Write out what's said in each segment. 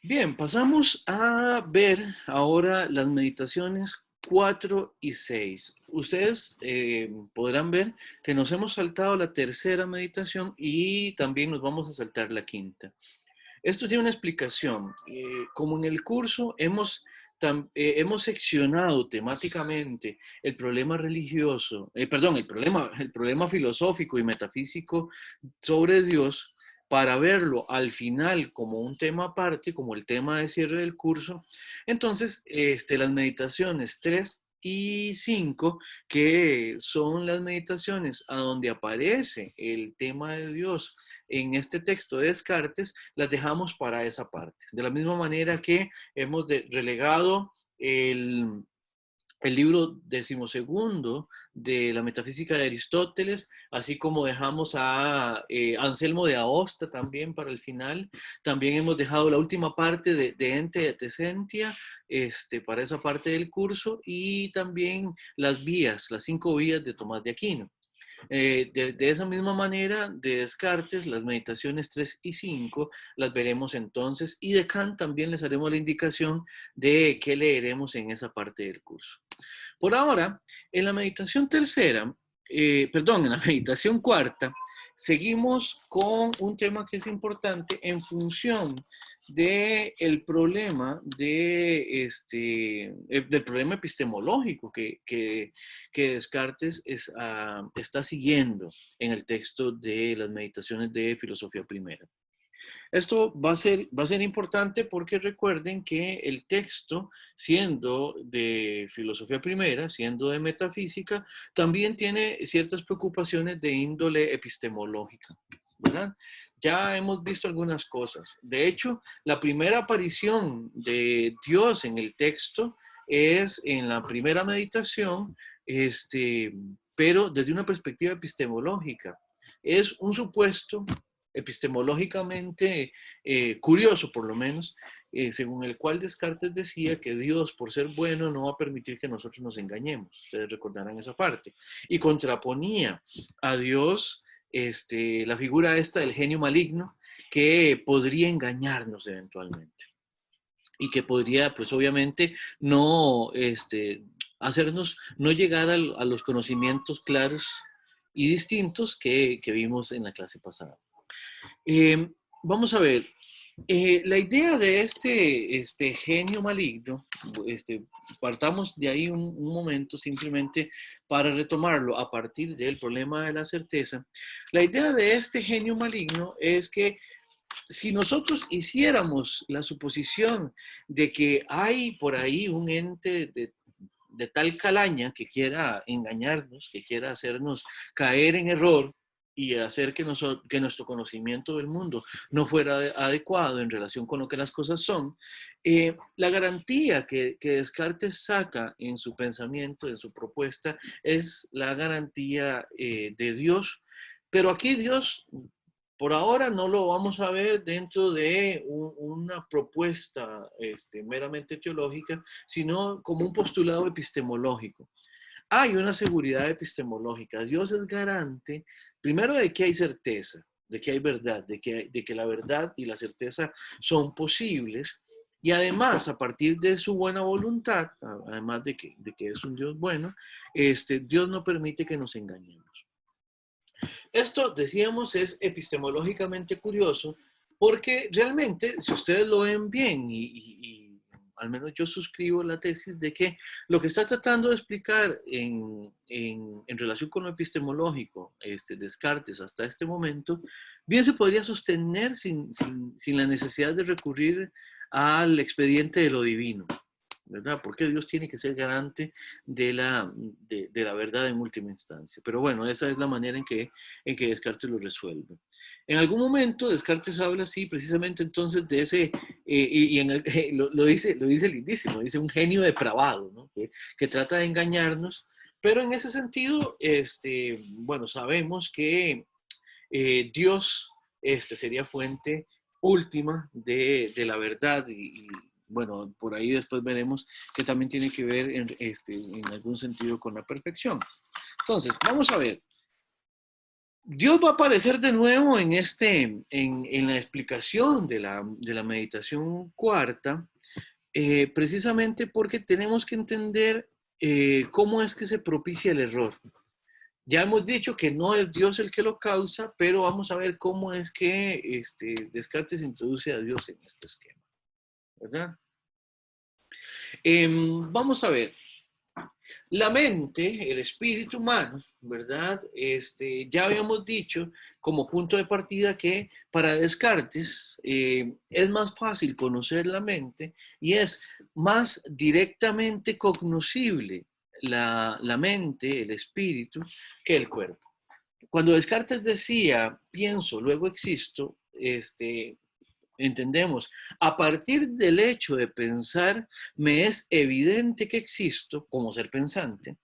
Bien, pasamos a ver ahora las meditaciones 4 y 6. Ustedes podrán ver que nos hemos saltado la tercera meditación y también nos vamos a saltar la quinta. Esto tiene una explicación. Como en el curso hemos seccionado temáticamente el problema religioso, perdón, el problema filosófico y metafísico sobre Dios para verlo al final como un tema aparte, como el tema de cierre del curso. Entonces, las meditaciones 3 y 5, que son las meditaciones a donde aparece el tema de Dios en este texto de Descartes, las dejamos para esa parte. De la misma manera que hemos relegado el libro decimosegundo de la metafísica de Aristóteles, así como dejamos a Anselmo de Aosta también para el final. También hemos dejado la última parte de Ente et Essentia para esa parte del curso, y también las vías, las 5 vías de Tomás de Aquino. De esa misma manera, de Descartes, las meditaciones 3 y 5 las veremos entonces, y de Kant también les haremos la indicación de qué leeremos en esa parte del curso. Por ahora, en la meditación tercera, en la meditación cuarta, seguimos con un tema que es importante en función del problema del problema epistemológico que Descartes está siguiendo en el texto de las meditaciones de filosofía primera. Esto va a ser importante porque recuerden que el texto, siendo de filosofía primera, siendo de metafísica, también tiene ciertas preocupaciones de índole epistemológica, ¿verdad? Ya hemos visto algunas cosas. De hecho, la primera aparición de Dios en el texto es en la primera meditación, pero desde una perspectiva epistemológica. Es un supuesto epistemológicamente curioso, por lo menos, según el cual Descartes decía que Dios, por ser bueno, no va a permitir que nosotros nos engañemos. Ustedes recordarán esa parte. Y contraponía a Dios la figura esta del genio maligno, que podría engañarnos eventualmente y que podría, pues obviamente, no hacernos no llegar a los conocimientos claros y distintos que vimos en la clase pasada. Eh, Vamos a ver, la idea de este genio maligno, partamos de ahí un momento simplemente para retomarlo a partir del problema de la certeza. La idea de este genio maligno es que si nosotros hiciéramos la suposición de que hay por ahí un ente de tal calaña que quiera engañarnos, que quiera hacernos caer en error y hacer que nuestro conocimiento del mundo no fuera adecuado en relación con lo que las cosas son, la garantía que Descartes saca en su pensamiento, en su propuesta, es la garantía de Dios. Pero aquí Dios, por ahora, no lo vamos a ver dentro de una propuesta meramente teológica, sino como un postulado epistemológico. Hay una seguridad epistemológica. Dios es garante, primero, de que hay certeza, de que hay verdad, de que la verdad y la certeza son posibles. Y además, a partir de su buena voluntad, además de que es un Dios bueno, Dios no permite que nos engañemos. Esto, decíamos, es epistemológicamente curioso porque realmente, si ustedes lo ven bien, y al menos yo suscribo la tesis de que lo que está tratando de explicar en relación con lo epistemológico, Descartes hasta este momento, bien se podría sostener sin la necesidad de recurrir al expediente de lo divino, ¿verdad? Porque Dios tiene que ser garante de la verdad en última instancia. Pero bueno, esa es la manera en que Descartes lo resuelve. En algún momento Descartes habla así precisamente entonces de ese, lo dice lindísimo, dice un genio depravado, ¿no? Que trata de engañarnos, pero en ese sentido, bueno, sabemos que Dios sería fuente última de la verdad y, bueno, por ahí después veremos que también tiene que ver en algún sentido con la perfección. Entonces, vamos a ver. Dios va a aparecer de nuevo en, en la explicación de la meditación cuarta, precisamente porque tenemos que entender cómo es que se propicia el error. Ya hemos dicho que no es Dios el que lo causa, pero vamos a ver cómo es que Descartes introduce a Dios en este esquema, ¿verdad? Vamos a ver. La mente, el espíritu humano, ¿verdad? Ya habíamos dicho como punto de partida que para Descartes es más fácil conocer la mente y es más directamente cognoscible la mente, el espíritu, que el cuerpo. Cuando Descartes decía, pienso, luego existo, entendemos, a partir del hecho de pensar, me es evidente que existo como ser pensante.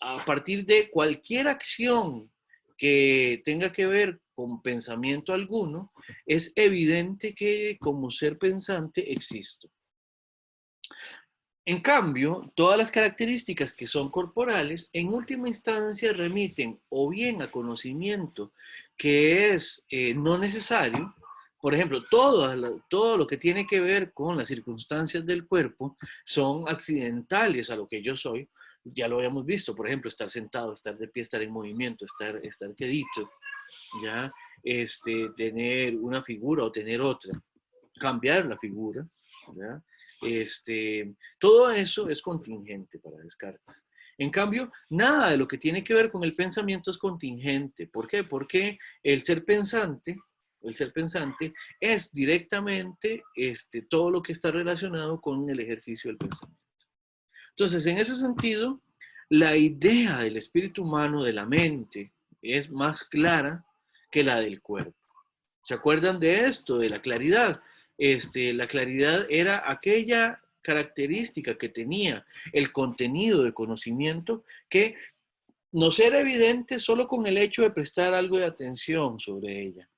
A partir de cualquier acción que tenga que ver con pensamiento alguno, es evidente que como ser pensante existo. En cambio, todas las características que son corporales, en última instancia remiten o bien a conocimiento que es no necesario. Por ejemplo, todo lo que tiene que ver con las circunstancias del cuerpo son accidentales a lo que yo soy. Ya lo habíamos visto, por ejemplo, estar sentado, estar de pie, estar en movimiento, estar quedito, ya, tener una figura o tener otra, cambiar la figura, ¿ya? Todo eso es contingente para Descartes. En cambio, nada de lo que tiene que ver con el pensamiento es contingente. ¿Por qué? Porque el ser pensante es directamente todo lo que está relacionado con el ejercicio del pensamiento. Entonces, en ese sentido, la idea del espíritu humano, de la mente, es más clara que la del cuerpo. ¿Se acuerdan de esto, de la claridad? La claridad era aquella característica que tenía el contenido de conocimiento que nos era evidente solo con el hecho de prestar algo de atención sobre ella.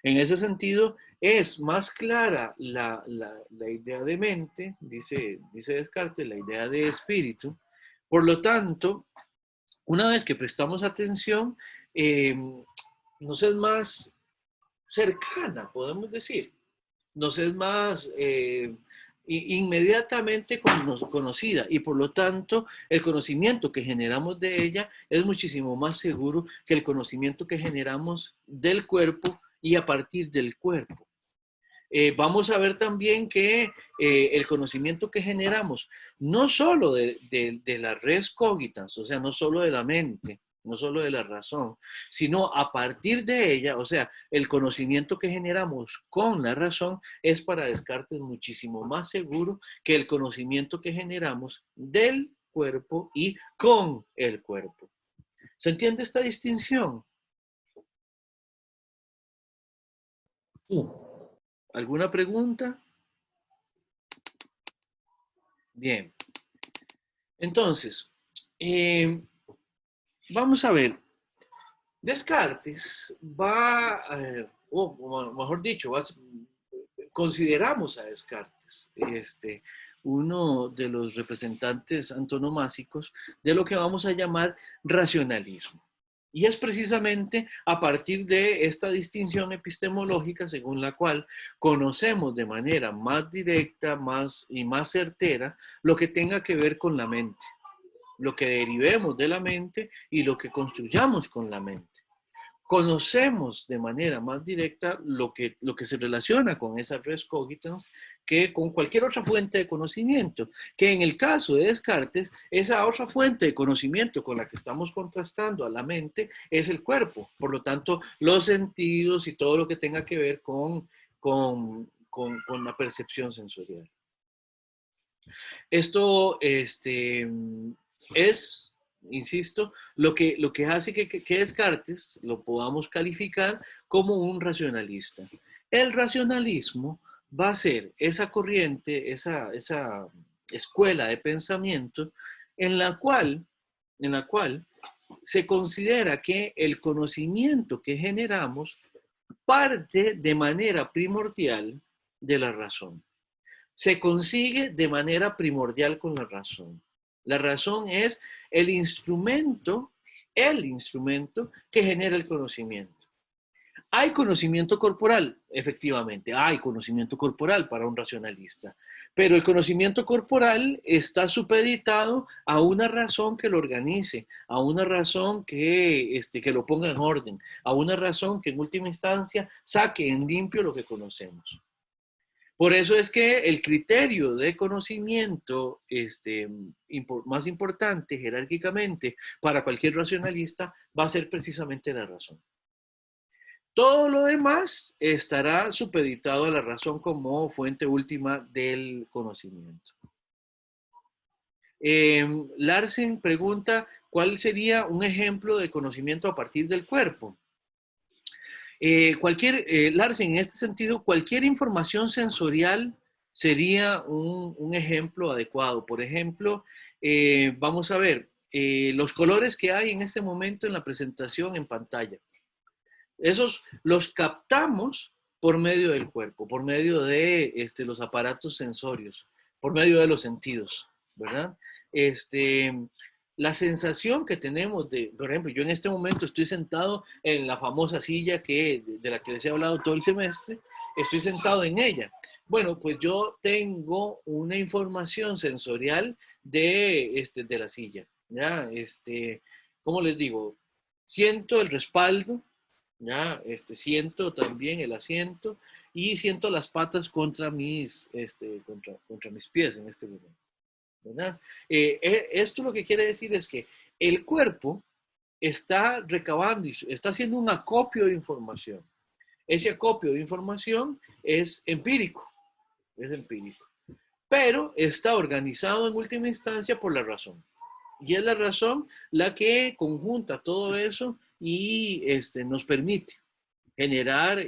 En ese sentido, es más clara la idea de mente, dice Descartes, la idea de espíritu. Por lo tanto, una vez que prestamos atención, nos es más cercana, podemos decir. Nos es más inmediatamente conocida y por lo tanto el conocimiento que generamos de ella es muchísimo más seguro que el conocimiento que generamos del cuerpo y a partir del cuerpo. Vamos a ver también que el conocimiento que generamos, no solo de la res cogitans, o sea, no solo de la mente, no solo de la razón, sino a partir de ella, o sea, el conocimiento que generamos con la razón es para Descartes muchísimo más seguro que el conocimiento que generamos del cuerpo y con el cuerpo. ¿Se entiende esta distinción? Sí. ¿Alguna pregunta? Bien. Entonces, vamos a ver. Descartes va, o mejor dicho, consideramos a Descartes uno de los representantes antonomásicos de lo que vamos a llamar racionalismo. Y es precisamente a partir de esta distinción epistemológica según la cual conocemos de manera más directa y más certera lo que tenga que ver con la mente, lo que derivemos de la mente y lo que construyamos con la mente. Conocemos de manera más directa lo que se relaciona con esa res cogitans que con cualquier otra fuente de conocimiento, que en el caso de Descartes, esa otra fuente de conocimiento con la que estamos contrastando a la mente es el cuerpo. Por lo tanto, los sentidos y todo lo que tenga que ver con la percepción sensorial. Esto es, insisto, lo que hace que Descartes lo podamos calificar como un racionalista. El racionalismo va a ser esa corriente, esa escuela de pensamiento en la cual se considera que el conocimiento que generamos parte de manera primordial de la razón. Se consigue de manera primordial con la razón. La razón es el instrumento el instrumento que genera el conocimiento. Hay conocimiento corporal, efectivamente, hay conocimiento corporal para un racionalista, pero el conocimiento corporal está supeditado a una razón que lo organice, a una razón que lo ponga en orden, a una razón que en última instancia saque en limpio lo que conocemos. Por eso es que el criterio de conocimiento más importante jerárquicamente para cualquier racionalista va a ser precisamente la razón. Todo lo demás estará supeditado a la razón como fuente última del conocimiento. Larsen pregunta, ¿cuál sería un ejemplo de conocimiento a partir del cuerpo? Larsen, en este sentido, cualquier información sensorial sería un ejemplo adecuado. Por ejemplo, vamos a ver los colores que hay en este momento en la presentación en pantalla. Esos los captamos por medio del cuerpo, por medio de los aparatos sensorios, por medio de los sentidos, ¿verdad? La sensación que tenemos por ejemplo, yo en este momento estoy sentado en la famosa silla de la que les he hablado todo el semestre, estoy sentado en ella. Bueno, pues yo tengo una información sensorial de la silla, ¿ya? ¿Cómo les digo? Siento el respaldo, ¿ya? Siento también el asiento y siento las patas contra mis pies en este momento, ¿verdad? Esto lo que quiere decir es que el cuerpo está recabando, está haciendo un acopio de información. Ese acopio de información es empírico, pero está organizado en última instancia por la razón. Y es la razón la que conjunta todo eso y nos permite generar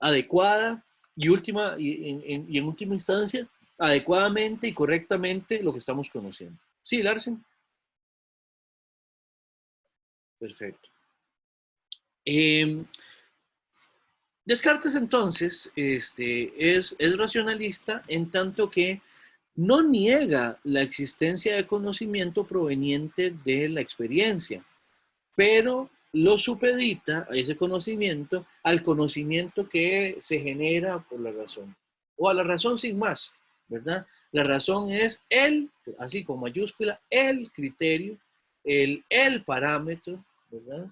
adecuada y en última instancia, adecuadamente y correctamente lo que estamos conociendo. Sí, Larsen. Perfecto. Descartes entonces es racionalista en tanto que no niega la existencia de conocimiento proveniente de la experiencia, pero lo supedita a ese conocimiento al conocimiento que se genera por la razón, o a la razón sin más, ¿verdad? La razón es así con mayúscula, el criterio, el parámetro, ¿verdad?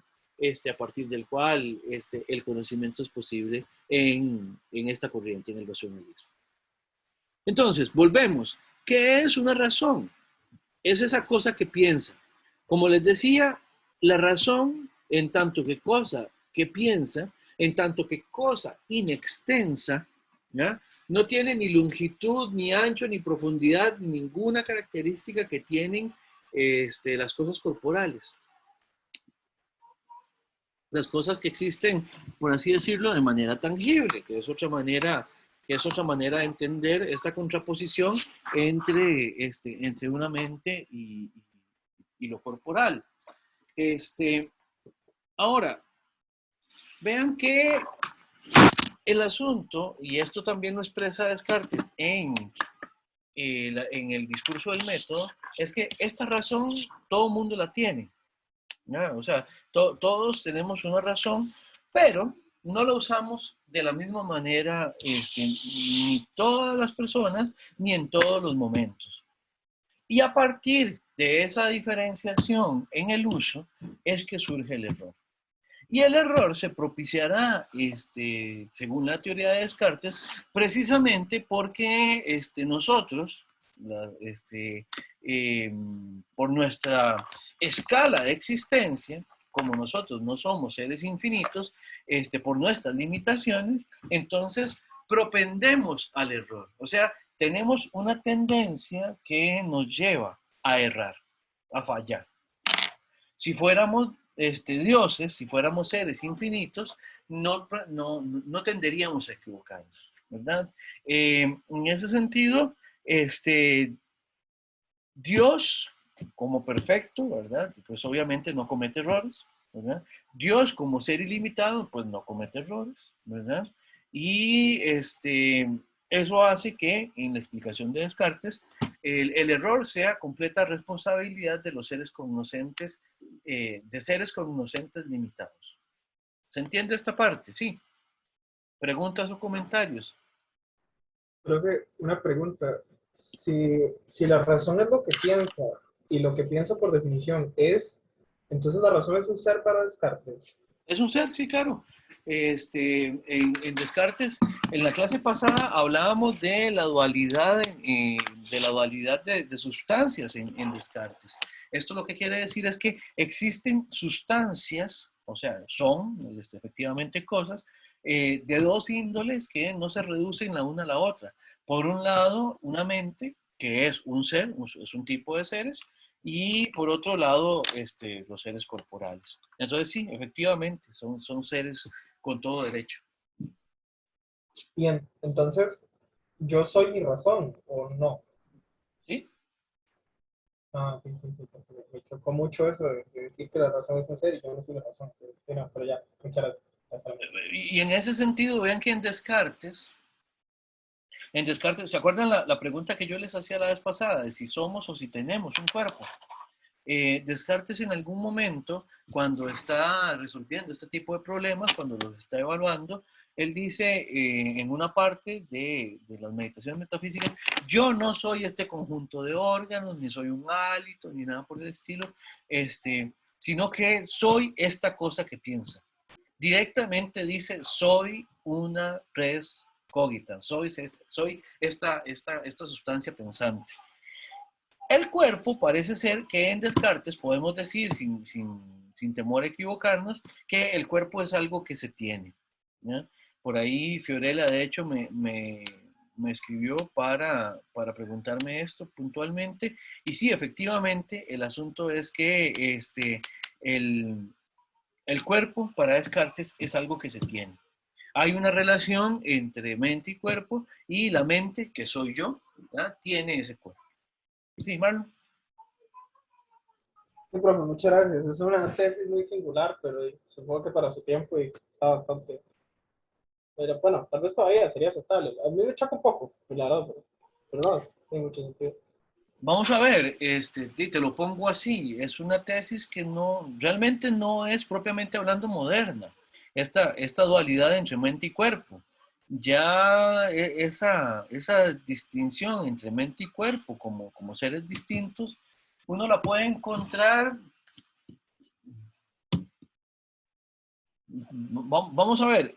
A partir del cual el conocimiento es posible en esta corriente, en el racionalismo. Entonces, volvemos. ¿Qué es una razón? Es esa cosa que piensa. Como les decía, la razón, en tanto que cosa que piensa, en tanto que cosa inextensa, ¿ya? No tiene ni longitud, ni ancho, ni profundidad, ni ninguna característica que tienen las cosas corporales. Las cosas que existen, por así decirlo, de manera tangible, que es otra manera de entender esta contraposición entre una mente y lo corporal. Ahora, vean que el asunto, y esto también lo expresa Descartes en el discurso del método, es que esta razón todo el mundo la tiene, ¿ya? O sea, todos tenemos una razón, pero no la usamos de la misma manera ni todas las personas, ni en todos los momentos. Y a partir de esa diferenciación en el uso es que surge el error. Y el error se propiciará, según la teoría de Descartes, precisamente porque nosotros, por nuestra escala de existencia, como nosotros no somos seres infinitos, por nuestras limitaciones, entonces propendemos al error. O sea, tenemos una tendencia que nos lleva a errar, a fallar. Si fuéramos dioses, si fuéramos seres infinitos, no tenderíamos a equivocarnos, ¿verdad? En ese sentido, Dios como perfecto, ¿verdad? Pues obviamente no comete errores, ¿verdad? Dios como ser ilimitado, pues no comete errores, ¿verdad? Y eso hace que en la explicación de Descartes el error sea completa responsabilidad de los seres cognoscentes, de seres cognoscentes limitados. ¿Se entiende esta parte? Sí. ¿Preguntas o comentarios? Creo que una pregunta, si la razón es lo que piensa y lo que piensa por definición es, entonces la razón es un ser para Descartes. Es un ser, sí, claro. En Descartes, en la clase pasada hablábamos de la dualidad, de sustancias en Descartes. Esto lo que quiere decir es que existen sustancias, o sea, son efectivamente cosas, de dos índoles que no se reducen la una a la otra. Por un lado, una mente, que es un ser, es un tipo de seres, y por otro lado, los seres corporales. Entonces sí, efectivamente, son seres con todo derecho. Bien, entonces, ¿yo soy mi razón o no? ¿Sí? Ah, sí, sí, sí, porque me chocó mucho eso de decir que la razón es un ser y yo no soy la razón. Sí, no, pero ya, muchas gracias. Hasta luego. Y en ese sentido, vean que en Descartes, ¿se acuerdan la pregunta que yo les hacía la vez pasada de si somos o si tenemos un cuerpo? Descartes en algún momento, cuando está resolviendo este tipo de problemas, cuando los está evaluando, él dice en una parte de las meditaciones metafísicas, yo no soy este conjunto de órganos, ni soy un hálito, ni nada por el estilo, sino que soy esta cosa que piensa. Directamente dice, soy una res cogita, soy esta sustancia pensante. El cuerpo parece ser que en Descartes podemos decir, sin temor a equivocarnos, que el cuerpo es algo que se tiene. ¿Ya? Por ahí Fiorella, de hecho, me escribió para preguntarme esto puntualmente. Y sí, efectivamente, el asunto es que el, el cuerpo para Descartes es algo que se tiene. Hay una relación entre mente y cuerpo y la mente, que soy yo, ¿ya? Tiene ese cuerpo. Sí, Marlon. Sí, profe, muchas gracias. Es una tesis muy singular, pero supongo que para su tiempo y está bastante. Pero bueno, tal vez todavía sería aceptable. A mí me choca un poco, la verdad, pero no, tiene mucho sentido. Vamos a ver, te lo pongo así, es una tesis que no, realmente no es propiamente hablando moderna, esta dualidad entre mente y cuerpo. Ya esa distinción entre mente y cuerpo como seres distintos, uno la puede encontrar, vamos a ver,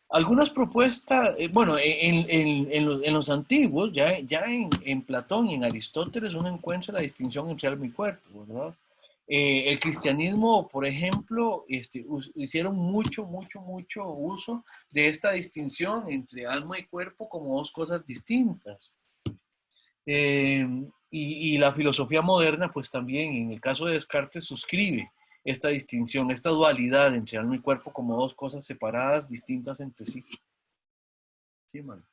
algunas propuestas, bueno, en los antiguos, ya en Platón y en Aristóteles, uno encuentra la distinción entre alma y cuerpo, ¿verdad? El cristianismo, por ejemplo, hicieron mucho uso de esta distinción entre alma y cuerpo como dos cosas distintas. Y la filosofía moderna, pues también, en el caso de Descartes, suscribe esta distinción, esta dualidad entre alma y cuerpo como dos cosas separadas, distintas entre sí. Sí, man.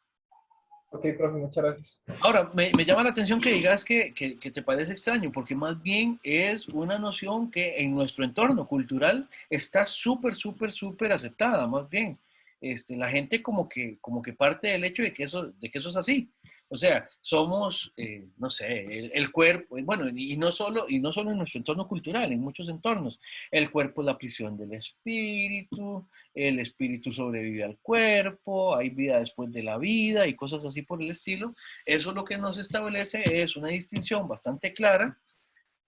Ok, profe, muchas gracias. Ahora, me llama la atención que digas que te parece extraño, porque más bien es una noción que en nuestro entorno cultural está súper aceptada, más bien. La gente como que parte del hecho de que eso es así. O sea, somos, no sé, el cuerpo, bueno, y no solo en nuestro entorno cultural, en muchos entornos. El cuerpo es la prisión del espíritu, el espíritu sobrevive al cuerpo, hay vida después de la vida y cosas así por el estilo. Eso lo que nos establece es una distinción bastante clara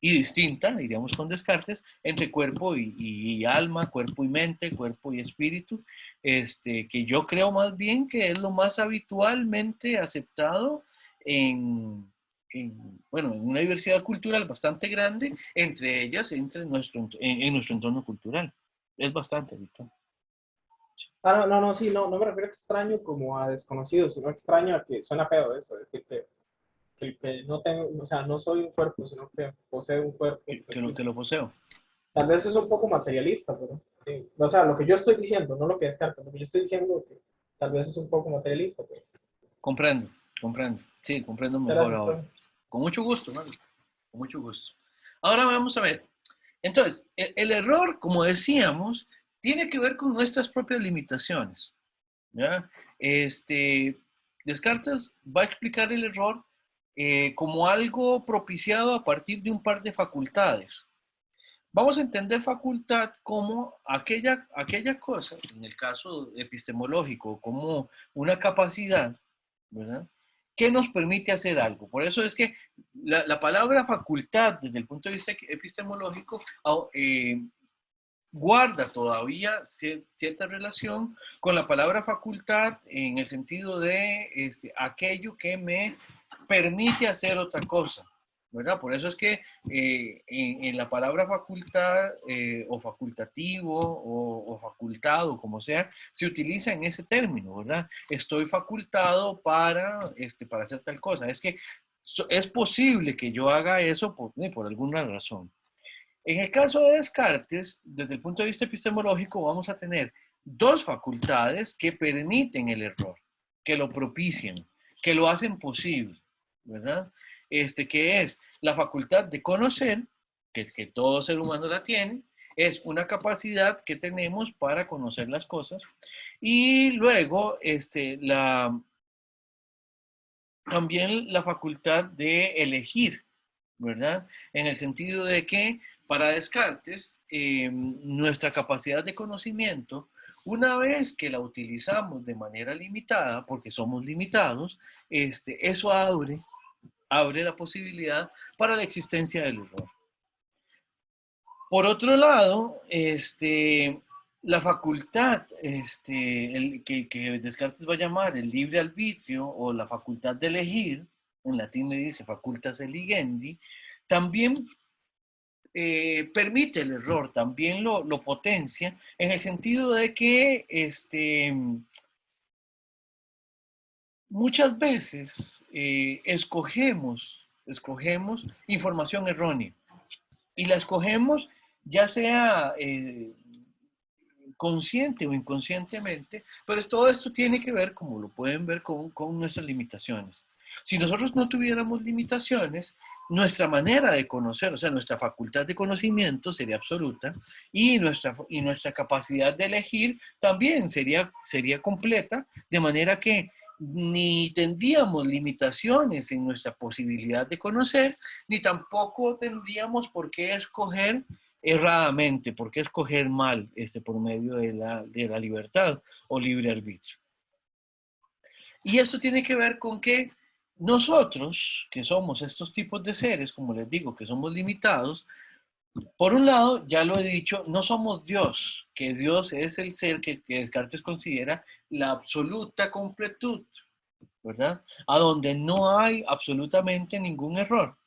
y distinta, diríamos con Descartes, entre cuerpo y alma, cuerpo y mente, cuerpo y espíritu, que yo creo más bien que es lo más habitualmente aceptado bueno, en una diversidad cultural bastante grande, entre ellas en nuestro entorno cultural. Es bastante habitual. Ah, no, no, no, sí, no, no me refiero a extraño como a desconocido, sino extraño a que suena feo eso, decir que no tengo, o sea, no soy un cuerpo, sino que poseo un cuerpo. Pues, sí. Que lo poseo. Tal vez es un poco materialista, pero sí. O sea, lo que yo estoy diciendo, no lo que descarto, lo que yo estoy diciendo que tal vez es un poco materialista, pero Comprendo, comprendo. Sí, comprendo mejor gracias, ahora. profe. Con mucho gusto, ¿no? Con mucho gusto. Ahora vamos a ver. Entonces, el error, como decíamos, tiene que ver con nuestras propias limitaciones. ¿Ya? Descartes va a explicar el error como algo propiciado a partir de un par de facultades. Vamos a entender facultad como aquella cosa, en el caso epistemológico, como una capacidad, ¿verdad?, que nos permite hacer algo. Por eso es que la palabra facultad, desde el punto de vista epistemológico, guarda todavía cierta relación con la palabra facultad en el sentido de aquello que me permite hacer otra cosa, ¿verdad? Por eso es que en la palabra facultad o facultativo o facultado, como sea, se utiliza en ese término, ¿verdad? Estoy facultado para hacer tal cosa. Es que es posible que yo haga eso por alguna razón. En el caso de Descartes, desde el punto de vista epistemológico, vamos a tener dos facultades que permiten el error, que lo propician, que lo hacen posible, ¿verdad? Que es la facultad de conocer, que todo ser humano la tiene, es una capacidad que tenemos para conocer las cosas, y luego también la facultad de elegir, ¿verdad? En el sentido de que para Descartes, nuestra capacidad de conocimiento, una vez que la utilizamos de manera limitada, porque somos limitados, eso abre la posibilidad para la existencia del error. Por otro lado, la facultad que Descartes va a llamar el libre arbitrio o la facultad de elegir, en latín le dice facultas eligendi, también permite el error, también lo potencia, en el sentido de que muchas veces escogemos información errónea y la escogemos ya sea consciente o inconscientemente, pero todo esto tiene que ver, como lo pueden ver, con nuestras limitaciones. Si nosotros no tuviéramos limitaciones, nuestra manera de conocer, o sea, nuestra facultad de conocimiento sería absoluta y nuestra capacidad de elegir también sería completa, de manera que ni tendríamos limitaciones en nuestra posibilidad de conocer, ni tampoco tendríamos por qué escoger erradamente, por qué escoger mal por medio de la libertad o libre arbitrio. Y esto tiene que ver con que nosotros, que somos estos tipos de seres, como les digo, que somos limitados, por un lado, ya lo he dicho, no somos Dios, que Dios es el ser que Descartes considera la absoluta completud, ¿verdad? A donde no hay absolutamente ningún error.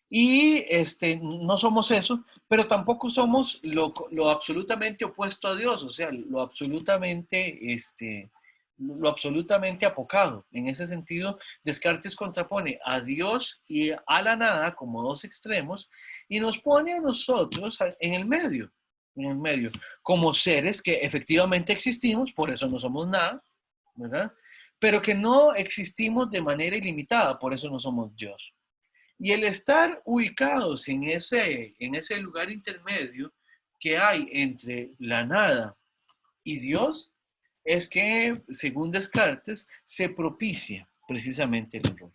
Y no somos eso, pero tampoco somos lo absolutamente opuesto a Dios, o sea, lo absolutamente apocado. En ese sentido, Descartes contrapone a Dios y a la nada como dos extremos y nos pone a nosotros en el medio, como seres que efectivamente existimos, por eso no somos nada, ¿verdad? Pero que no existimos de manera ilimitada, por eso no somos Dios. Y el estar ubicados en ese lugar intermedio que hay entre la nada y Dios es que, según Descartes, se propicia precisamente el error.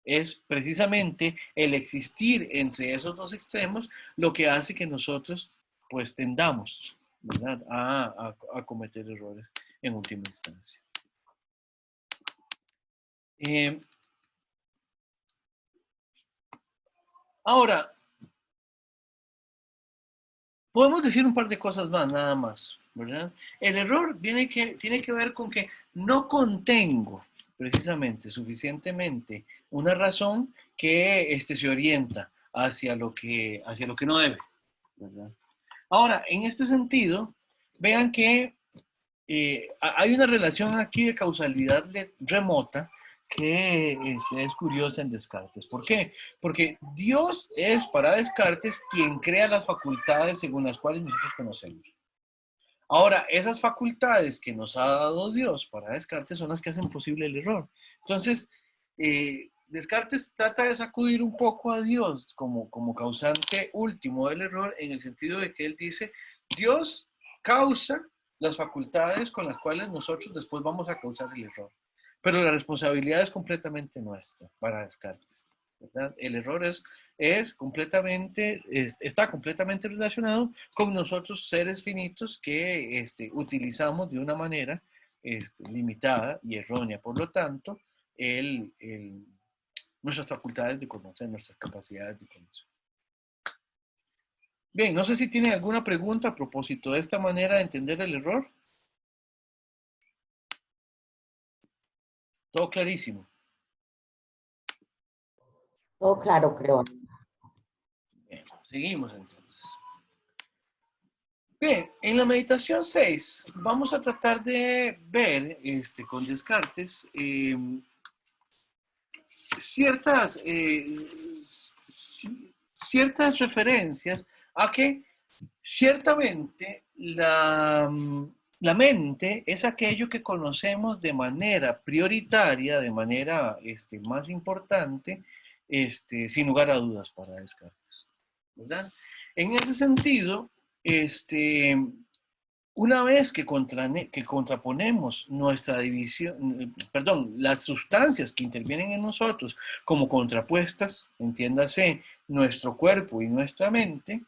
Es precisamente el existir entre esos dos extremos lo que hace que nosotros pues tendamos, ¿verdad?, a cometer errores en última instancia. Ahora, podemos decir un par de cosas más, nada más, ¿verdad? El error tiene que ver con que no contengo precisamente suficientemente una razón que se orienta hacia lo que no debe, ¿verdad? Ahora, en este sentido, vean que hay una relación aquí de causalidad remota que es curiosa en Descartes. ¿Por qué? Porque Dios es para Descartes quien crea las facultades según las cuales nosotros conocemos. Ahora, esas facultades que nos ha dado Dios para Descartes son las que hacen posible el error. Entonces, Descartes trata de sacudir un poco a Dios como causante último del error, en el sentido de que él dice, Dios causa las facultades con las cuales nosotros después vamos a causar el error. Pero la responsabilidad es completamente nuestra para Descartes, ¿verdad? El error es completamente, está completamente relacionado con nosotros seres finitos que utilizamos de una manera limitada y errónea. Por lo tanto, nuestras facultades de conocer, nuestras capacidades de conocer. Bien, no sé si tienen alguna pregunta a propósito de esta manera de entender el error. Todo clarísimo. Todo claro, creo. Bien, seguimos entonces. Bien, en la meditación 6 vamos a tratar de ver con Descartes ciertas, ciertas referencias a que ciertamente la mente es aquello que conocemos de manera prioritaria, de manera más importante, sin lugar a dudas para Descartes, ¿verdad? En ese sentido, una vez que contraponemos nuestra división, perdón, las sustancias que intervienen en nosotros como contrapuestas, entiéndase, nuestro cuerpo y nuestra mente,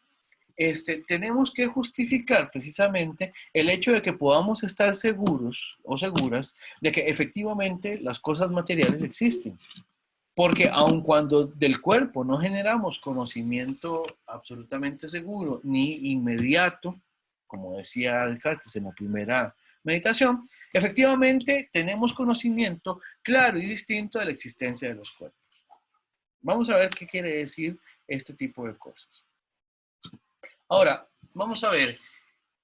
tenemos que justificar precisamente el hecho de que podamos estar seguros o seguras de que efectivamente las cosas materiales existen. Porque aun cuando del cuerpo no generamos conocimiento absolutamente seguro ni inmediato, como decía Descartes en la primera meditación, efectivamente tenemos conocimiento claro y distinto de la existencia de los cuerpos. Vamos a ver qué quiere decir este tipo de cosas. Ahora, vamos a ver.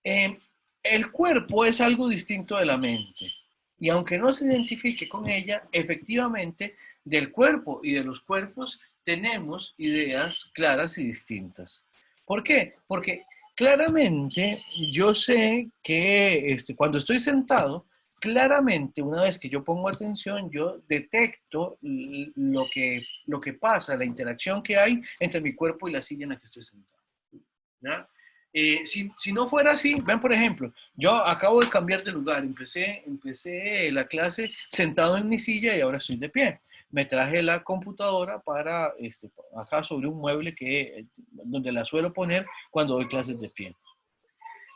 El cuerpo es algo distinto de la mente. Y aunque no se identifique con ella, efectivamente, del cuerpo y de los cuerpos tenemos ideas claras y distintas. ¿Por qué? Porque claramente yo sé que cuando estoy sentado, claramente una vez que yo pongo atención, yo detecto lo que pasa, la interacción que hay entre mi cuerpo y la silla en la que estoy sentado. ¿Ya? Si no fuera así, ven por ejemplo, yo acabo de cambiar de lugar, empecé la clase sentado en mi silla y ahora estoy de pie. Me traje la computadora para acá sobre un mueble donde la suelo poner cuando doy clases de pie.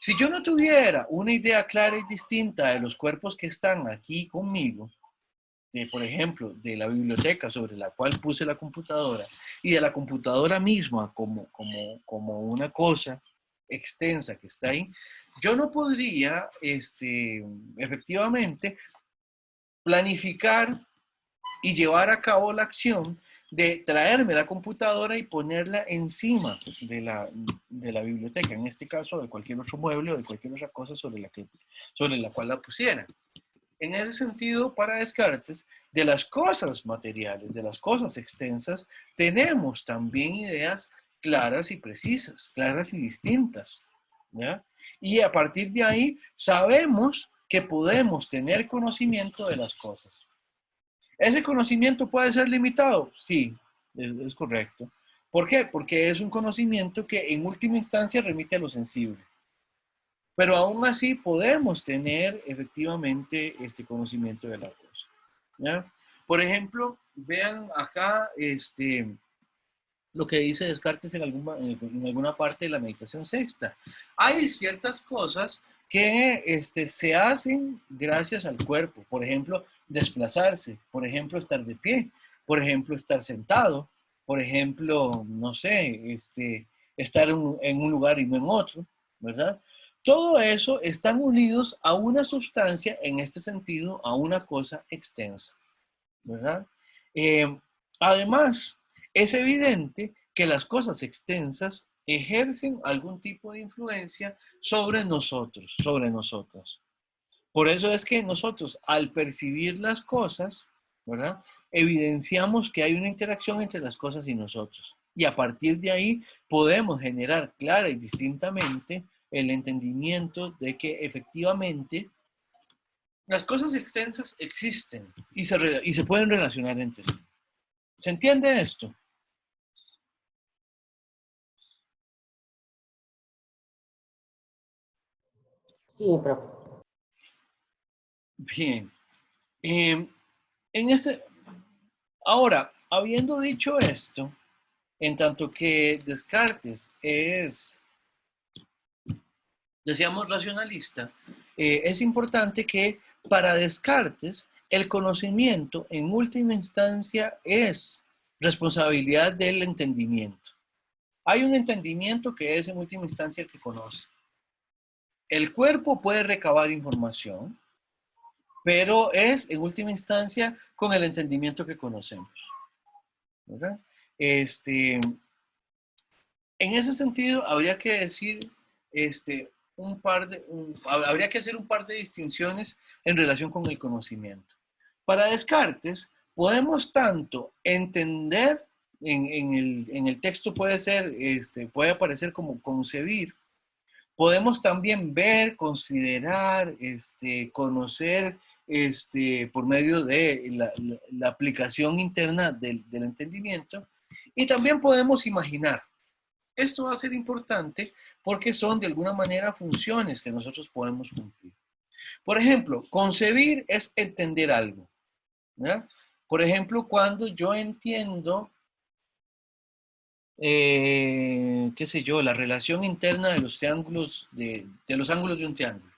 Si yo no tuviera una idea clara y distinta de los cuerpos que están aquí conmigo, por ejemplo, de la biblioteca sobre la cual puse la computadora y de la computadora misma como una cosa extensa que está ahí, yo no podría efectivamente planificar y llevar a cabo la acción de traerme la computadora y ponerla encima de la biblioteca, en este caso de cualquier otro mueble o de cualquier otra cosa sobre la cual la pusiera. En ese sentido, para Descartes, de las cosas materiales, de las cosas extensas, tenemos también ideas claras y precisas, claras y distintas, ¿ya? Y a partir de ahí sabemos que podemos tener conocimiento de las cosas. ¿Ese conocimiento puede ser limitado? Sí, es correcto. ¿Por qué? Porque es un conocimiento que en última instancia remite a lo sensible. Pero aún así podemos tener efectivamente este conocimiento de la cosa, ¿ya? Por ejemplo, vean acá lo que dice Descartes en alguna parte de la meditación sexta. Hay ciertas cosas que se hacen gracias al cuerpo. Por ejemplo, desplazarse. Por ejemplo, estar de pie. Por ejemplo, estar sentado. Por ejemplo, no sé, estar en un lugar y no en otro, ¿verdad? Todo eso están unidos a una sustancia, en este sentido, a una cosa extensa, ¿verdad? Además, es evidente que las cosas extensas ejercen algún tipo de influencia sobre nosotros, sobre nosotras. Por eso es que nosotros, al percibir las cosas, ¿verdad? Evidenciamos que hay una interacción entre las cosas y nosotros. Y a partir de ahí podemos generar clara y distintamente el entendimiento de que efectivamente las cosas extensas existen y se pueden relacionar entre sí. ¿Se entiende esto? Sí, profe. Bien. En este, ahora, habiendo dicho esto, en tanto que Descartes es, decíamos, racionalista, es importante que para Descartes el conocimiento en última instancia es responsabilidad del entendimiento. Hay un entendimiento que es en última instancia el que conoce. El cuerpo puede recabar información, pero es en última instancia con el entendimiento que conocemos, ¿verdad? En ese sentido, habría que decir habría que hacer un par de distinciones en relación con el conocimiento. Para Descartes, podemos tanto entender, en el texto puede aparecer como concebir, podemos también ver, considerar, conocer, por medio de la aplicación interna del entendimiento, y también podemos imaginar. Esto va a ser importante porque son de alguna manera funciones que nosotros podemos cumplir. Por ejemplo, concebir es entender algo, ¿verdad? Por ejemplo, cuando yo entiendo, qué sé yo, la relación interna de los triángulos, de los ángulos de un triángulo.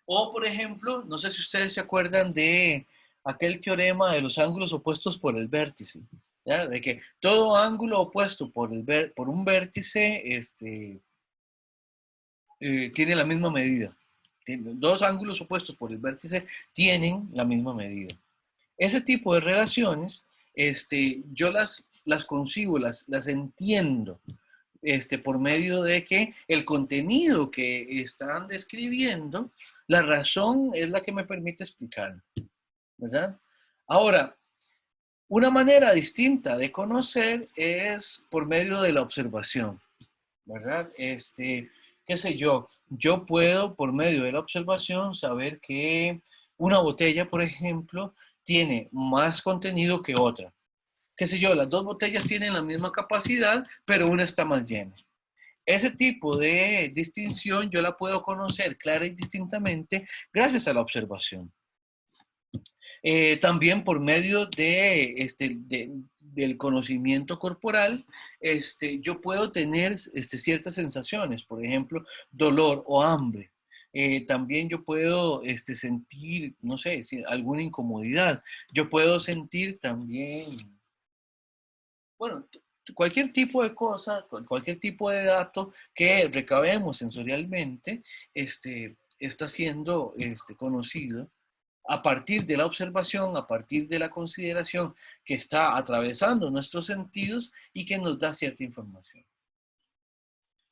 O, por ejemplo, no sé si ustedes se acuerdan de aquel teorema de los ángulos opuestos por el vértice, ¿ya? De que todo ángulo opuesto por un vértice tiene la misma medida. Dos ángulos opuestos por el vértice tienen la misma medida. Ese tipo de relaciones, yo las concibo, las entiendo, por medio de que el contenido que están describiendo, la razón es la que me permite explicarlo, ¿verdad? Ahora, una manera distinta de conocer es por medio de la observación, ¿verdad? Qué sé yo puedo por medio de la observación saber que una botella, por ejemplo, tiene más contenido que otra. Qué sé yo, las dos botellas tienen la misma capacidad, pero una está más llena. Ese tipo de distinción yo la puedo conocer clara y distintamente gracias a la observación. También por medio del conocimiento corporal, yo puedo tener ciertas sensaciones, por ejemplo, dolor o hambre. También yo puedo sentir, no sé, alguna incomodidad. Yo puedo sentir también, bueno, cualquier tipo de cosas, cualquier tipo de dato que recabemos sensorialmente, está siendo conocido a partir de la observación, a partir de la consideración que está atravesando nuestros sentidos y que nos da cierta información.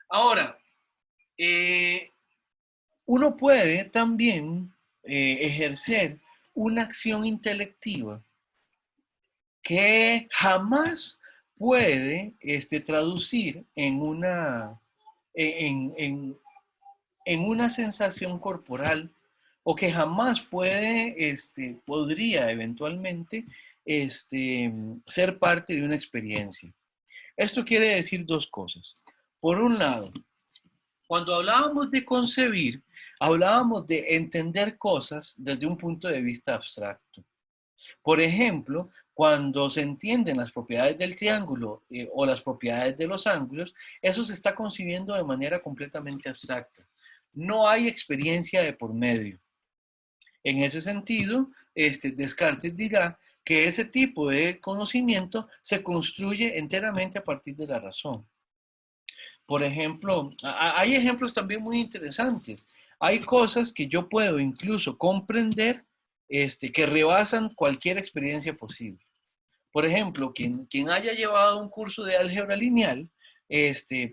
Ahora, uno puede también ejercer una acción intelectiva que jamás puede traducir en, en, en una sensación corporal, o que jamás podría eventualmente ser parte de una experiencia. Esto quiere decir dos cosas. Por un lado, cuando hablábamos de concebir, hablábamos de entender cosas desde un punto de vista abstracto. Por ejemplo, cuando se entienden las propiedades del triángulo o las propiedades de los ángulos, eso se está concibiendo de manera completamente abstracta. No hay experiencia de por medio. En ese sentido, Descartes dirá que ese tipo de conocimiento se construye enteramente a partir de la razón. Por ejemplo, hay ejemplos también muy interesantes. Hay cosas que yo puedo incluso comprender que rebasan cualquier experiencia posible. Por ejemplo, quien haya llevado un curso de álgebra lineal,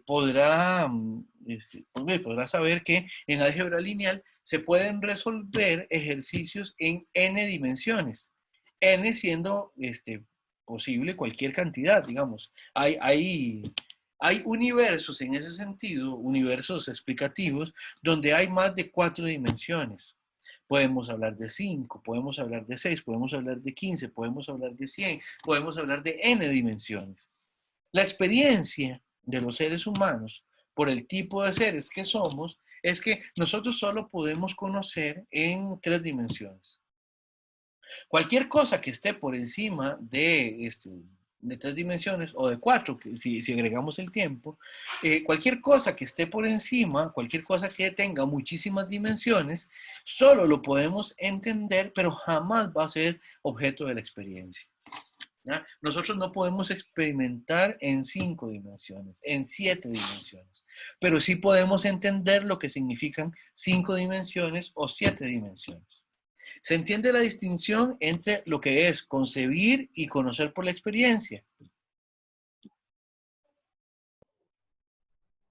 podrá saber que en álgebra lineal se pueden resolver ejercicios en n dimensiones, n siendo posible cualquier cantidad, digamos. Hay universos en ese sentido, universos explicativos, donde hay más de 4 dimensiones. Podemos hablar de 5, podemos hablar de 6, podemos hablar de 15, podemos hablar de 100, podemos hablar de n dimensiones. La experiencia de los seres humanos, por el tipo de seres que somos, es que nosotros solo podemos conocer en 3 dimensiones. Cualquier cosa que esté por encima de 3 dimensiones o de 4, si agregamos el tiempo, cualquier cosa que esté por encima, cualquier cosa que tenga muchísimas dimensiones, solo lo podemos entender, pero jamás va a ser objeto de la experiencia. ¿Ya? Nosotros no podemos experimentar en 5 dimensiones, en 7 dimensiones, pero sí podemos entender lo que significan 5 dimensiones o 7 dimensiones. ¿Se entiende la distinción entre lo que es concebir y conocer por la experiencia?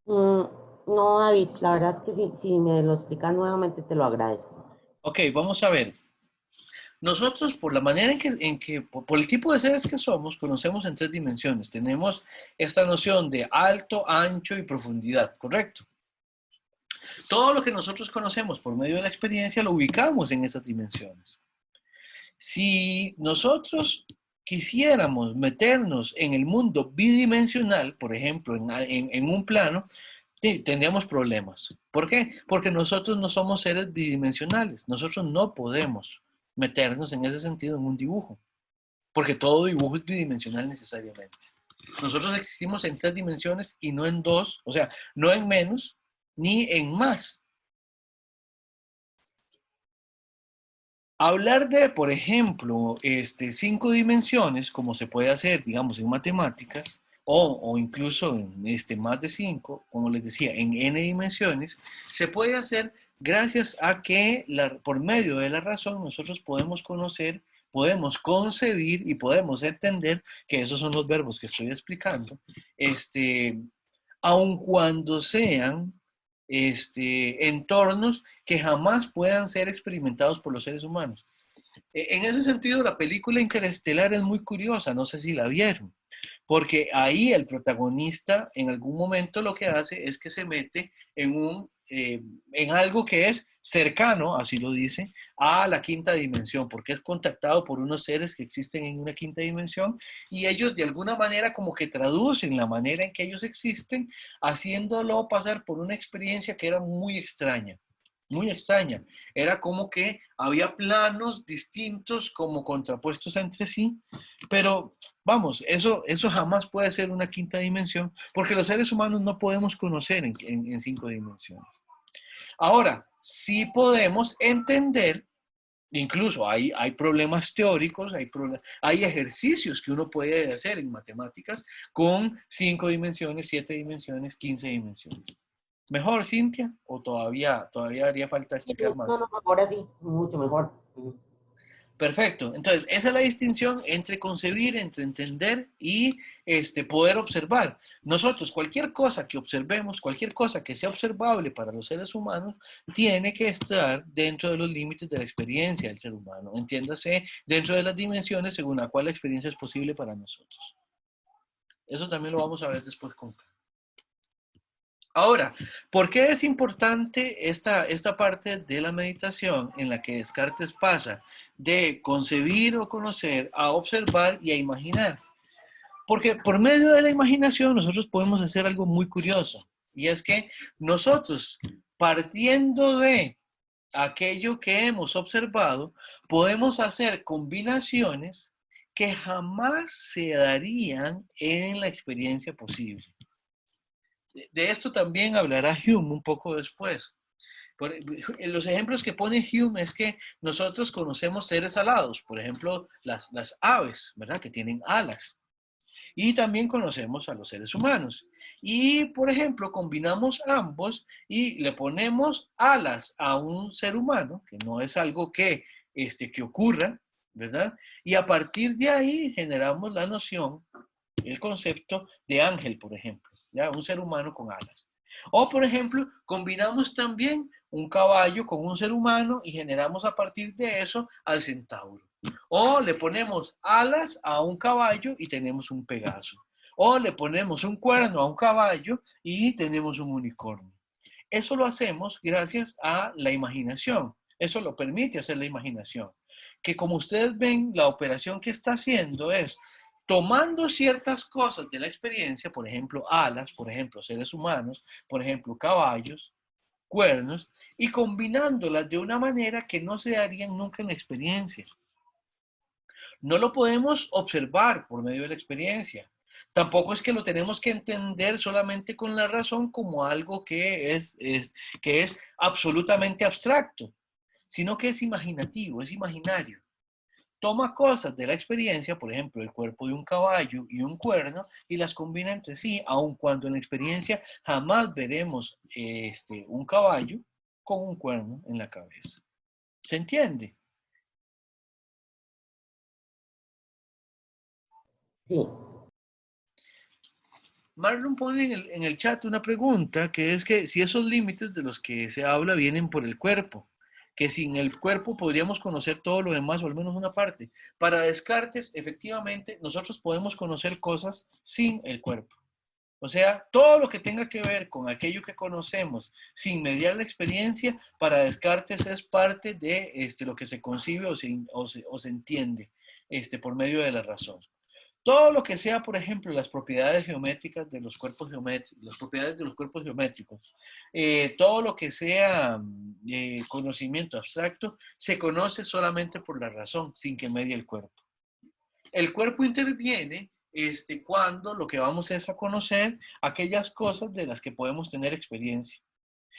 Mm, no, David, la verdad es que si me lo explicas nuevamente te lo agradezco. Ok, vamos a ver. Nosotros, por la manera por el tipo de seres que somos, conocemos en 3 dimensiones. Tenemos esta noción de alto, ancho y profundidad, ¿correcto? Todo lo que nosotros conocemos por medio de la experiencia lo ubicamos en esas dimensiones. Si nosotros quisiéramos meternos en el mundo bidimensional, por ejemplo, en un plano, tendríamos problemas. ¿Por qué? Porque nosotros no somos seres bidimensionales. Nosotros no podemos meternos en ese sentido en un dibujo, porque todo dibujo es bidimensional necesariamente. Nosotros existimos en 3 dimensiones y no en 2, o sea, no en menos ni en más. Hablar de, por ejemplo, 5 dimensiones, como se puede hacer, digamos, en matemáticas, o incluso en más de 5, como les decía, en n dimensiones, se puede hacer gracias a que por medio de la razón nosotros podemos conocer, podemos concebir y podemos entender que esos son los verbos que estoy explicando, aun cuando sean entornos que jamás puedan ser experimentados por los seres humanos. En ese sentido, la película Interestelar es muy curiosa, no sé si la vieron, porque ahí el protagonista en algún momento lo que hace es que se mete en algo que es cercano, así lo dice, a la quinta dimensión, porque es contactado por unos seres que existen en una quinta dimensión y ellos de alguna manera como que traducen la manera en que ellos existen, haciéndolo pasar por una experiencia que era muy extraña. Muy extraña. Era como que había planos distintos como contrapuestos entre sí, pero vamos, eso jamás puede ser una quinta dimensión, porque los seres humanos no podemos conocer en 5 dimensiones. Ahora, sí podemos entender, incluso hay problemas teóricos, hay ejercicios que uno puede hacer en matemáticas con 5 dimensiones, 7 dimensiones, 15 dimensiones. ¿Mejor, Cintia? ¿O todavía haría falta Sí, explicar no, más? no, ahora sí, mucho mejor. Perfecto. Entonces, esa es la distinción entre concebir, entre entender y poder observar. Nosotros, cualquier cosa que observemos, cualquier cosa que sea observable para los seres humanos, tiene que estar dentro de los límites de la experiencia del ser humano. Entiéndase, dentro de las dimensiones según la cual la experiencia es posible para nosotros. Eso también lo vamos a ver después con calma. Ahora, ¿por qué es importante esta parte de la meditación en la que Descartes pasa de concebir o conocer a observar y a imaginar? Porque por medio de la imaginación nosotros podemos hacer algo muy curioso, y es que nosotros, partiendo de aquello que hemos observado, podemos hacer combinaciones que jamás se darían en la experiencia posible. De esto también hablará Hume un poco después. Los ejemplos que pone Hume es que nosotros conocemos seres alados, por ejemplo, las aves, ¿verdad? Que tienen alas. Y también conocemos a los seres humanos. Y, por ejemplo, combinamos ambos y le ponemos alas a un ser humano, que no es algo que ocurra, ¿verdad? Y a partir de ahí generamos la noción, el concepto de ángel, por ejemplo, ¿ya? Un ser humano con alas. O, por ejemplo, combinamos también un caballo con un ser humano y generamos a partir de eso al centauro. O le ponemos alas a un caballo y tenemos un Pegaso. O le ponemos un cuerno a un caballo y tenemos un unicornio. Eso lo hacemos gracias a la imaginación. Eso lo permite hacer la imaginación. Que como ustedes ven, la operación que está haciendo es tomando ciertas cosas de la experiencia, por ejemplo, alas, por ejemplo, seres humanos, por ejemplo, caballos, cuernos, y combinándolas de una manera que no se darían nunca en la experiencia. No lo podemos observar por medio de la experiencia. Tampoco es que lo tenemos que entender solamente con la razón como algo que es absolutamente abstracto, sino que es imaginativo, es imaginario. Toma cosas de la experiencia, por ejemplo, el cuerpo de un caballo y un cuerno, y las combina entre sí, aun cuando en la experiencia jamás veremos un caballo con un cuerno en la cabeza. ¿Se entiende? Sí, Marlon pone en el chat una pregunta que es que si esos límites de los que se habla vienen por el cuerpo, que sin el cuerpo podríamos conocer todo lo demás o al menos una parte. Para Descartes, efectivamente, nosotros podemos conocer cosas sin el cuerpo. O sea, todo lo que tenga que ver con aquello que conocemos sin mediar la experiencia, para Descartes es parte de lo que se concibe o se entiende por medio de la razón. Todo lo que sea, por ejemplo, las propiedades geométricas de los cuerpos geométricos, las propiedades de los cuerpos geométricos, todo lo que sea conocimiento abstracto, se conoce solamente por la razón, sin que medie el cuerpo. El cuerpo interviene cuando lo que vamos es a conocer aquellas cosas de las que podemos tener experiencia.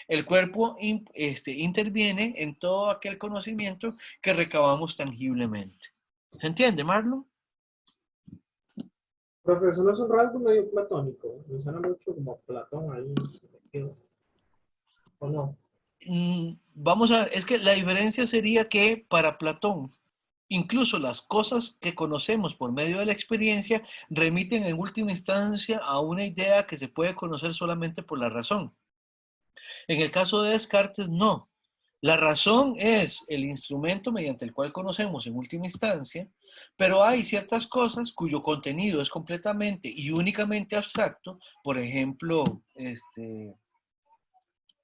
El cuerpo interviene en todo aquel conocimiento que recabamos tangiblemente. ¿Se entiende, Marlon? Profe, eso no es un rasgo medio platónico. Me suena mucho como a Platón ahí. ¿O no? Vamos a ver, es que la diferencia sería que para Platón, incluso las cosas que conocemos por medio de la experiencia remiten en última instancia a una idea que se puede conocer solamente por la razón. En el caso de Descartes, no. La razón es el instrumento mediante el cual conocemos en última instancia, pero hay ciertas cosas cuyo contenido es completamente y únicamente abstracto, por ejemplo,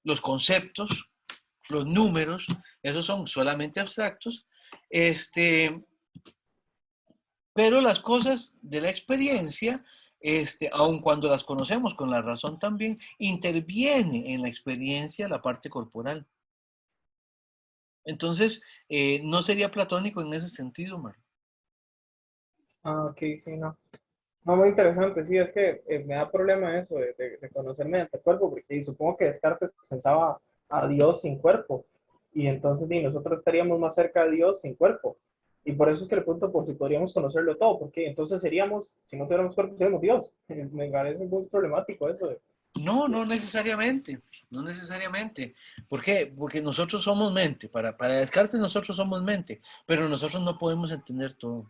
los conceptos, los números, esos son solamente abstractos, pero las cosas de la experiencia, aun cuando las conocemos con la razón también, interviene en la experiencia la parte corporal. Entonces, no sería platónico en ese sentido, Mar. Ah, ok, sí, no. No, muy interesante, sí, es que me da problema eso de conocer mediante el cuerpo, porque supongo que Descartes pensaba a Dios sin cuerpo, y entonces nosotros estaríamos más cerca de Dios sin cuerpo. Y por eso es que le pregunto por si podríamos conocerlo todo, porque entonces seríamos, si no tuviéramos cuerpo, seríamos Dios. Me parece muy problemático eso. No, no necesariamente, no necesariamente. ¿Por qué? Porque nosotros somos mente. Para Descartes nosotros somos mente, pero nosotros no podemos entender todo.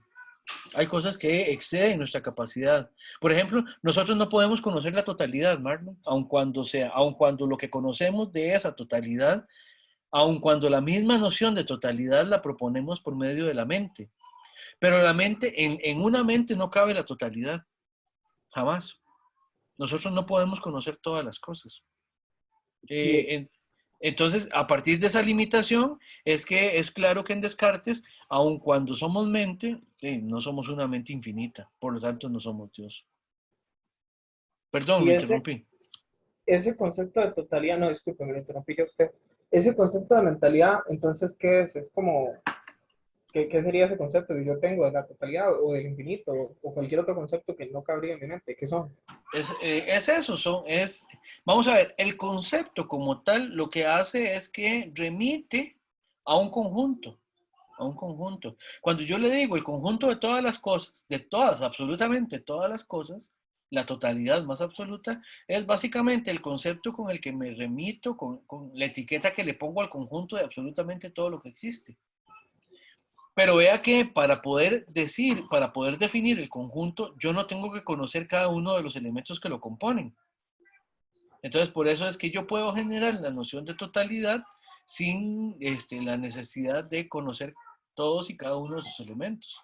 Hay cosas que exceden nuestra capacidad. Por ejemplo, nosotros no podemos conocer la totalidad, Marlon, aun cuando lo que conocemos de esa totalidad, aun cuando la misma noción de totalidad la proponemos por medio de la mente. Pero la mente, en una mente no cabe la totalidad, jamás. Nosotros no podemos conocer todas las cosas. Y, Eh, en- entonces, a partir de esa limitación, es que es claro que en Descartes, aun cuando somos mente, no somos una mente infinita, por lo tanto no somos Dios. Perdón, y lo interrumpí. ese concepto de totalidad, no, disculpe, me lo interrumpí yo a usted. Ese concepto de mentalidad, entonces, ¿qué es? Es como, ¿qué sería ese concepto que yo tengo de la totalidad o del infinito o cualquier otro concepto que no cabría en mi mente? ¿Qué son? Es eso, vamos a ver, el concepto como tal lo que hace es que remite a un conjunto, a un conjunto. Cuando yo le digo el conjunto de todas las cosas, de todas, absolutamente todas las cosas, la totalidad más absoluta, es básicamente el concepto con el que me remito, con la etiqueta que le pongo al conjunto de absolutamente todo lo que existe. Pero vea que para poder definir el conjunto, yo no tengo que conocer cada uno de los elementos que lo componen. Entonces, por eso es que yo puedo generar la noción de totalidad sin la necesidad de conocer todos y cada uno de sus elementos.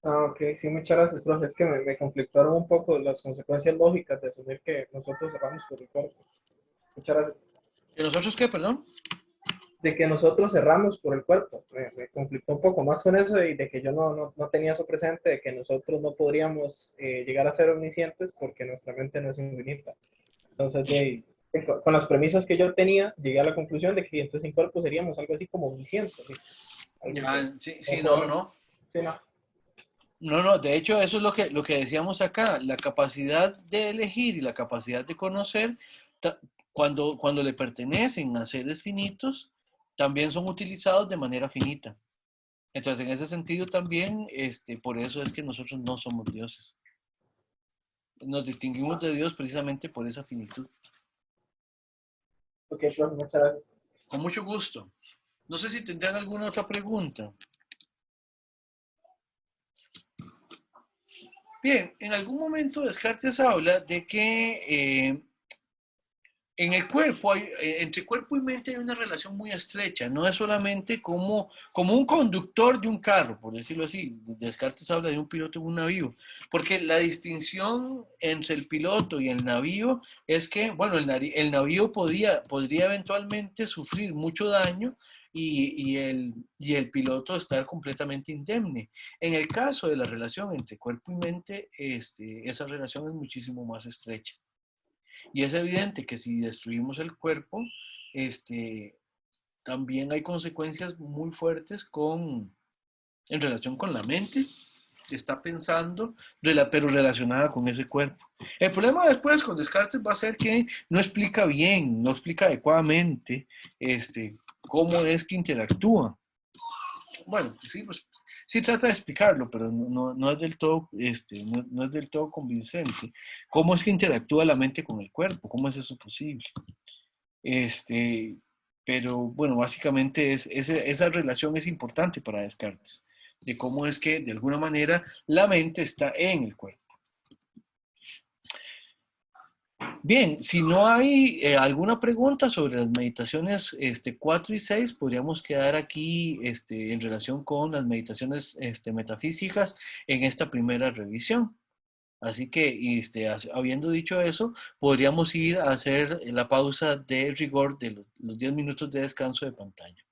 Ah, ok, sí, muchas gracias, profe. Es que me conflictaron un poco las consecuencias lógicas de asumir que nosotros cerramos por el cuerpo. Muchas gracias. ¿Y nosotros qué, perdón? De que nosotros cerramos por el cuerpo. Me conflictó un poco más con eso y de que yo no tenía eso presente, de que nosotros no podríamos llegar a ser omniscientes porque nuestra mente no es infinita. Entonces, con las premisas que yo tenía, llegué a la conclusión de que entonces sin cuerpo seríamos algo así como omniscientes. ¿Sí? Algo que Ya, sí, no sí, no, podemos. no. Sí, no. No, de hecho eso es lo que decíamos acá, la capacidad de elegir y la capacidad de conocer, cuando le pertenecen a seres finitos, también son utilizados de manera finita. Entonces, en ese sentido también, por eso es que nosotros no somos dioses. Nos distinguimos de Dios precisamente por esa finitud. Ok, profe, muchas gracias. Con mucho gusto. No sé si tendrán alguna otra pregunta. Bien, en algún momento Descartes habla de que en el cuerpo, entre cuerpo y mente hay una relación muy estrecha, no es solamente como un conductor de un carro, por decirlo así. Descartes habla de un piloto en un navío, porque la distinción entre el piloto y el navío es que, bueno, el navío podría eventualmente sufrir mucho daño y el piloto estar completamente indemne. En el caso de la relación entre cuerpo y mente, esa relación es muchísimo más estrecha. Y es evidente que si destruimos el cuerpo, también hay consecuencias muy fuertes en relación con la mente que está pensando, pero relacionada con ese cuerpo. El problema después con Descartes va a ser que no explica bien, no explica adecuadamente cómo es que interactúa. Bueno, sí, pues sí trata de explicarlo, pero no es del todo, no es del todo convincente. ¿Cómo es que interactúa la mente con el cuerpo? ¿Cómo es eso posible? Este, pero bueno, básicamente esa relación es importante para Descartes, de cómo es que de alguna manera la mente está en el cuerpo. Bien, si no hay alguna pregunta sobre las meditaciones 4 y 6, podríamos quedar aquí en relación con las meditaciones metafísicas en esta primera revisión. Así que, habiendo dicho eso, podríamos ir a hacer la pausa de rigor de los 10 minutos de descanso de pantalla.